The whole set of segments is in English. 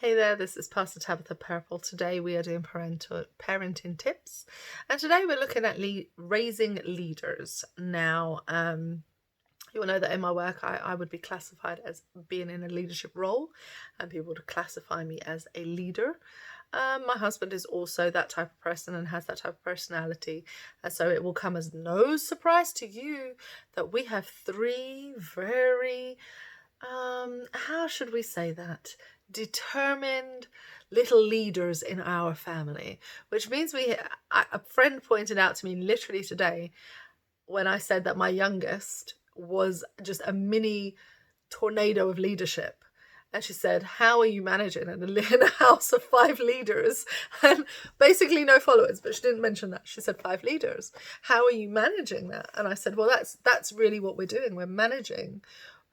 Hey there, this is Pastor Tabitha Purple. Today we are doing parenting tips, and today we're looking at raising leaders. Now, you will know that in my work I would be classified as being in a leadership role, and people would classify me as a leader. My husband is also that type of person and has that type of personality, and so it will come as no surprise to you that we have three very how should we say that? Determined little leaders in our family, which means a friend pointed out to me literally today when I said that my youngest was just a mini tornado of leadership. And she said, how are you managing in a house of 5 leaders and basically no followers? But she didn't mention that. She said 5 leaders. How are you managing that? And I said, well, that's really what we're doing. We're managing.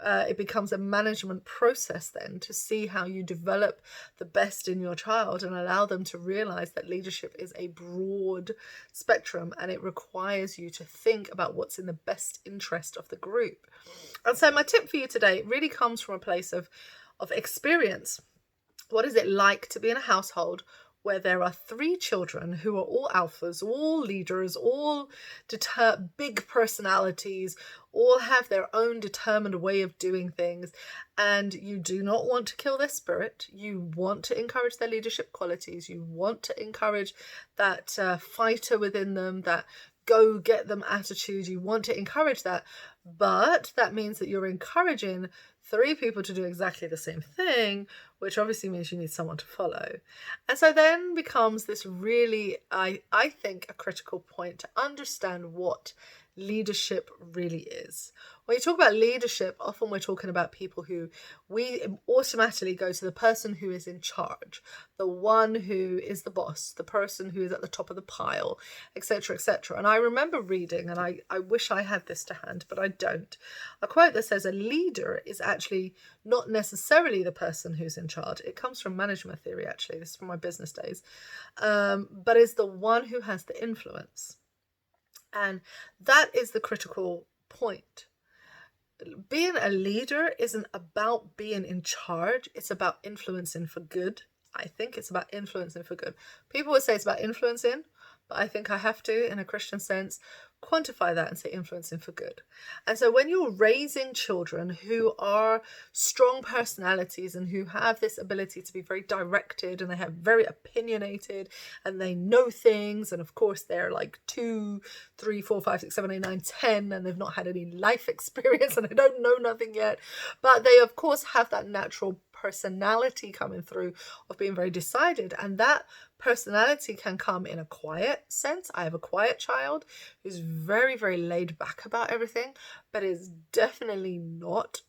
It becomes a management process then to see how you develop the best in your child and allow them to realize that leadership is a broad spectrum and it requires you to think about what's in the best interest of the group. And so my tip for you today really comes from a place of experience. What is it like to be in a household where there are 3 children who are all alphas, all leaders, all big personalities, all have their own determined way of doing things, and you do not want to kill their spirit. You want to encourage their leadership qualities. You want to encourage that fighter within them, that go get them attitude. You want to encourage that, but that means that you're encouraging 3 people to do exactly the same thing, which obviously means you need someone to follow. And so then becomes this really, I think, a critical point to understand what leadership really is. When you talk about leadership, often we're talking about people who we automatically go to the person who is in charge, the one who is the boss, the person who is at the top of the pile, etc., etc. And I remember reading, and I wish I had this to hand, but I don't, a quote that says a leader is actually not necessarily the person who's in charge. It comes from management theory, actually. This is from my business days. But is the one who has the influence. And that is the critical point. Being a leader isn't about being in charge. It's about influencing for good. I think it's about influencing for good. People would say it's about influencing, but I think I have to, in a Christian sense, quantify that and say influencing for good. And so when you're raising children who are strong personalities and who have this ability to be very directed and they have very opinionated and they know things, and of course they're like 2, 3, 4, 5, 6, 7, 8, 9, 10, and they've not had any life experience and they don't know nothing yet, but they of course have that natural personality coming through of being very decided, and that personality can come in a quiet sense. I have a quiet child who's very, very laid back about everything, but is definitely not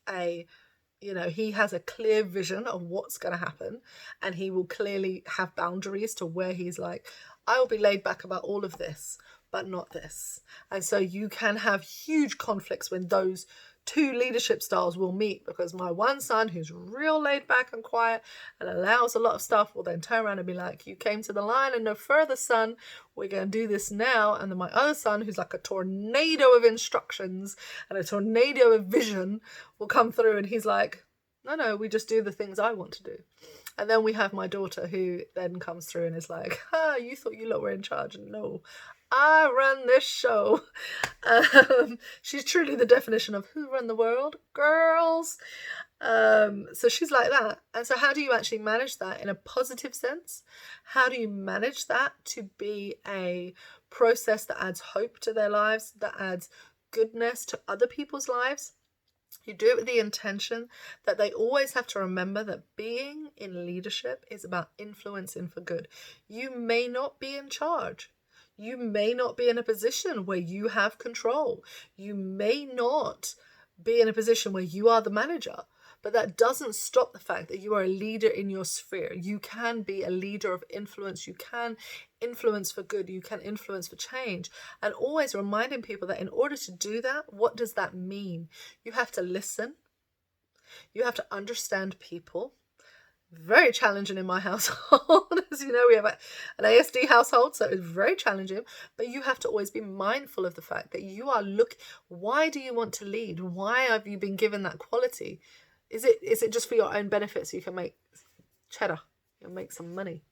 he has a clear vision of what's going to happen, and he will clearly have boundaries to where he's like, I will be laid back about all of this, but not this. And so you can have huge conflicts when those 2 leadership styles will meet, because my one son, who's real laid back and quiet and allows a lot of stuff, will then turn around and be like, you came to the line and no further, son. We're going to do this now. And then my other son, who's like a tornado of instructions and a tornado of vision, will come through and he's like, no, we just do the things I want to do. And then we have my daughter, who then comes through and is like, you thought you lot were in charge. No, I run this show. She's truly the definition of who run the world, girls. So she's like that. And so how do you actually manage that in a positive sense? How do you manage that to be a process that adds hope to their lives, that adds goodness to other people's lives? You do it with the intention that they always have to remember that being in leadership is about influencing for good. You may not be in charge. You may not be in a position where you have control. You may not be in a position where you are the manager, but that doesn't stop the fact that you are a leader in your sphere. You can be a leader of influence. You can influence for good. You can influence for change. And always reminding people that in order to do that, what does that mean? You have to listen. You have to understand people. Very challenging in my household. As you know, we have an ASD household, so it's very challenging. But you have to always be mindful of the fact that you are why do you want to lead? Why have you been given that quality? Is it just for your own benefit so you can make cheddar, you'll make some money.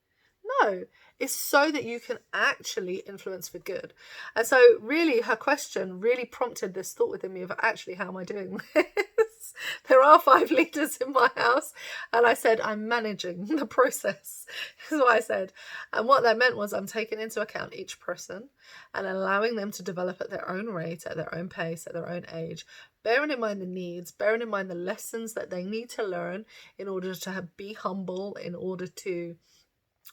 No, it's so that you can actually influence for good. And so really her question really prompted this thought within me of actually, how am I doing this? There are 5 leaders in my house, and I said I'm managing the process, is what I said. And what that meant was I'm taking into account each person and allowing them to develop at their own rate, at their own pace, at their own age, bearing in mind the needs, bearing in mind the lessons that they need to learn in order to be humble, in order to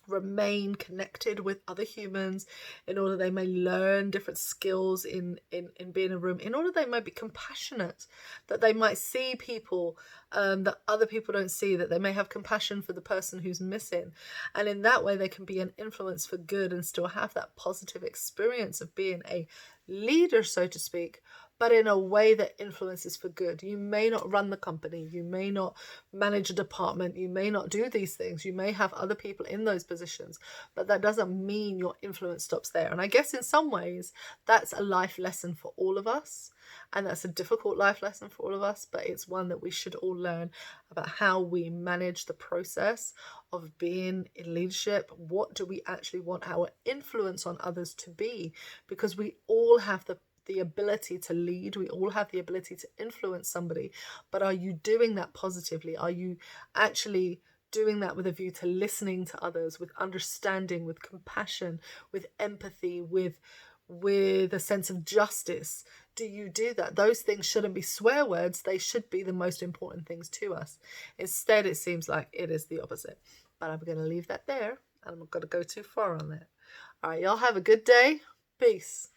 remain connected with other humans, in order they may learn different skills in being in a room, in order they might be compassionate, that they might see people that other people don't see, that they may have compassion for the person who's missing, and in that way they can be an influence for good and still have that positive experience of being a leader, so to speak, but in a way that influences for good. You may not run the company, you may not manage a department, you may not do these things, you may have other people in those positions, but that doesn't mean your influence stops there. And I guess in some ways that's a life lesson for all of us, and that's a difficult life lesson for all of us, but it's one that we should all learn about how we manage the process of being in leadership. What do we actually want our influence on others to be? Because we all have the ability to lead, we all have the ability to influence somebody, but are you doing that positively? Are you actually doing that with a view to listening to others, with understanding, with compassion, with empathy, with a sense of justice? Do you do that? Those things shouldn't be swear words, they should be the most important things to us. Instead, it seems like it is the opposite. But I'm going to leave that there, and I'm not going to go too far on that. All right, y'all have a good day. Peace.